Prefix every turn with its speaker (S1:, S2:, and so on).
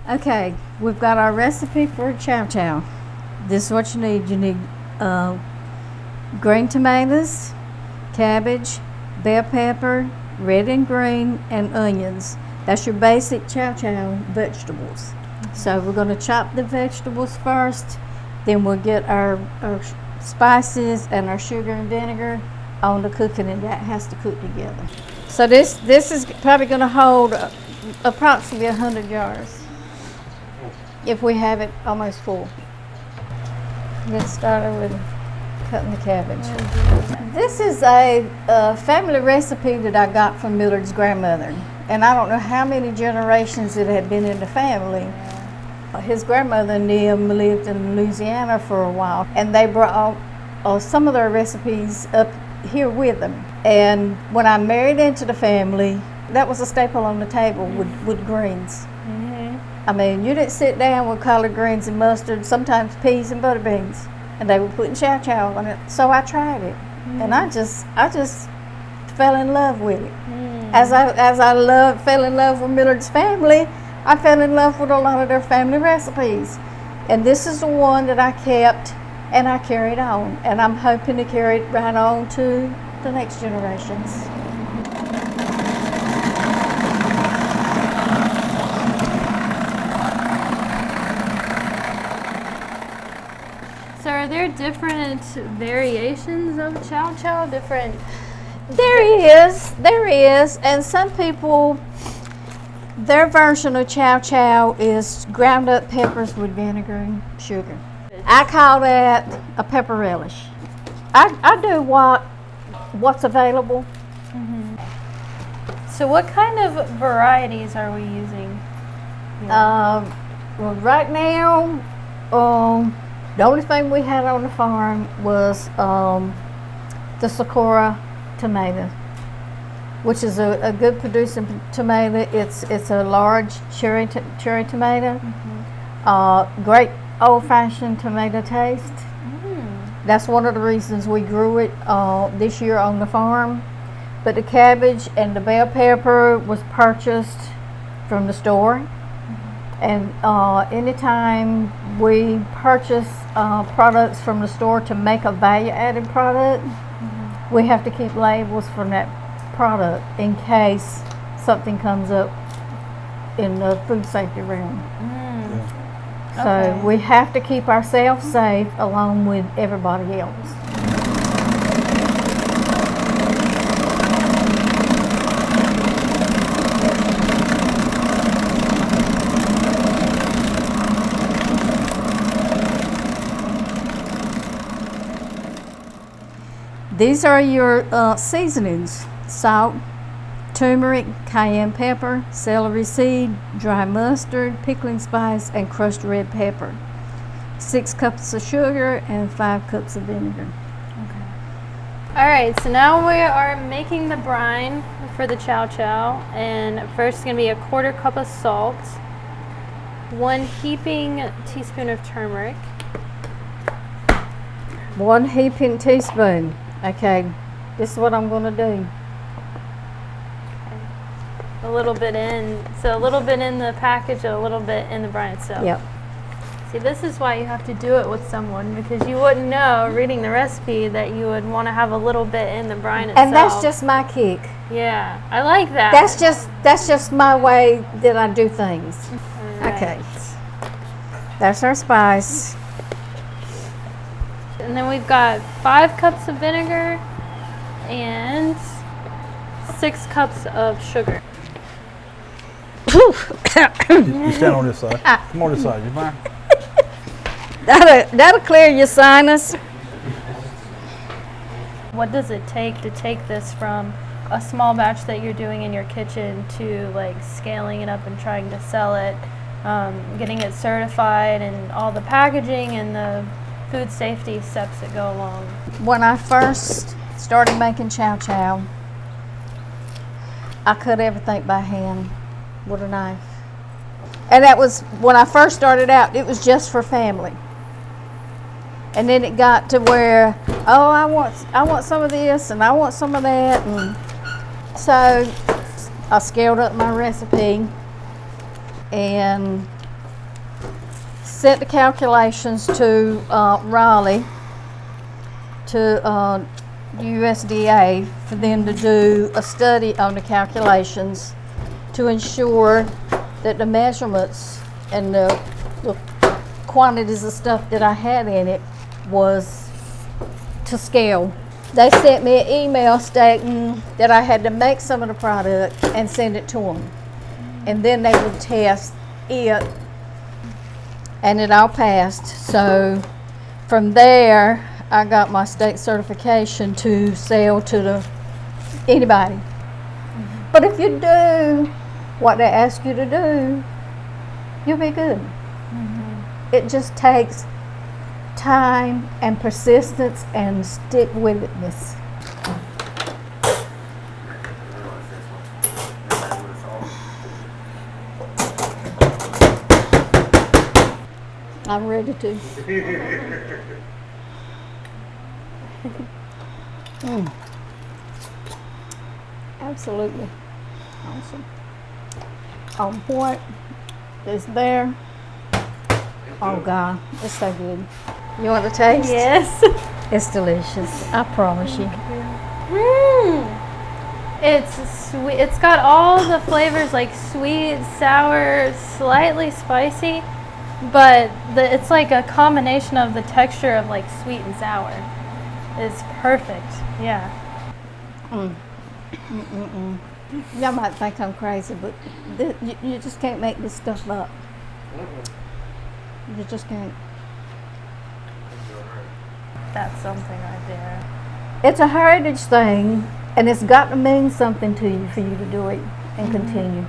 S1: Okay, we've got our recipe for chow chow. This is what you need. You need green tomatoes, cabbage, bell pepper, red and green, and onions. That's your basic chow chow vegetables. So we're going to chop the vegetables first, then we'll get our spices and our sugar and vinegar on the cooking, and that has to cook together. So this is probably going to hold approximately 100 jars if we have it almost full. Get started with cutting the cabbage. This is a family recipe that I got from Millard's grandmother, and I don't know how many generations it had been in the family. His grandmother, Nim, lived in Louisiana for a while, and they brought some of their recipes up here with them. And when I married into the family, that was a staple on the table with greens. I mean, you didn't sit down with collard greens and mustard, sometimes peas and butter beans, and they were putting chow chow on it. So I tried it, and I just fell in love with it. As I fell in love with Millard's family, I fell in love with a lot of their family recipes. And this is the one that I kept and I carried on, and I'm hoping to carry it right on to the next generations.
S2: So are there different variations of chow chow?
S1: There is, and some people, their version of chow chow is ground up peppers with vinegar and sugar. I call that a pepper relish. I do what's available.
S2: So what kind of varieties are we using?
S1: Well, right now, the only thing we had on the farm was the Sakura tomato, which is a good producing tomato. It's a large cherry tomato. Great old-fashioned tomato taste. That's one of the reasons we grew it this year on the farm. But the cabbage and the bell pepper was purchased from the store. And anytime we purchase products from the store to make a value-added product, we have to keep labels for that product in case something comes up in the food safety realm. So we have to keep ourselves safe along with everybody else. These are your seasonings: salt, turmeric, cayenne pepper, celery seed, dry mustard, pickling spice, and crushed red pepper. 6 cups of sugar and 5 cups of vinegar.
S2: All right, so now we are making the brine for the chow chow, and first it's going to be a 1/4 cup of salt, 1 heaping teaspoon of turmeric,
S1: 1 heaping teaspoon. Okay, this is what I'm going to do.
S2: a little bit in, so a little bit in the package and a little bit in the brine itself.
S1: Yep.
S2: See, this is why you have to do it with someone, because you wouldn't know, reading the recipe, that you would want to have a little bit in the brine itself.
S1: And that's just my kick.
S2: Yeah, I like that.
S1: That's just my way that I do things.
S2: Right.
S1: Okay. That's our spice.
S2: And then we've got 5 cups of vinegar and 6 cups of sugar.
S3: You stand on this side. Come on this side. You mind?
S1: That'll clear your sinus.
S2: What does it take to take this from a small batch that you're doing in your kitchen to like scaling it up and trying to sell it, getting it certified, and all the packaging and the food safety steps that go along?
S1: When I first started making chow chow, I cut everything by hand with a knife. And that was, when I first started out, it was just for family. And then it got to where, oh, I want some of this and I want some of that. And so I scaled up my recipe and sent the calculations to Raleigh, to USDA, for them to do a study on the calculations to ensure that the measurements and the quantities of stuff that I had in it was to scale. They sent me an email stating that I had to make some of the product and send it to them. And then they would test it, and it all passed. So from there, I got my state certification to sell to anybody. But if you do what they ask you to do, you'll be good. It just takes time and persistence and stick-with-itness. I'm ready to. Absolutely awesome. On point. It's there. Oh God, it's so good. You want to taste?
S2: Yes.
S1: It's delicious. I promise you.
S2: It's sweet. It's got all the flavors, like sweet, sour, slightly spicy, but it's like a combination of the texture of like sweet and sour. It's perfect. Yeah.
S1: Y'all might think I'm crazy, but you just can't make this stuff up. You just can't.
S2: That's something right there.
S1: It's a heritage thing, and it's got to mean something to you for you to do it and continue.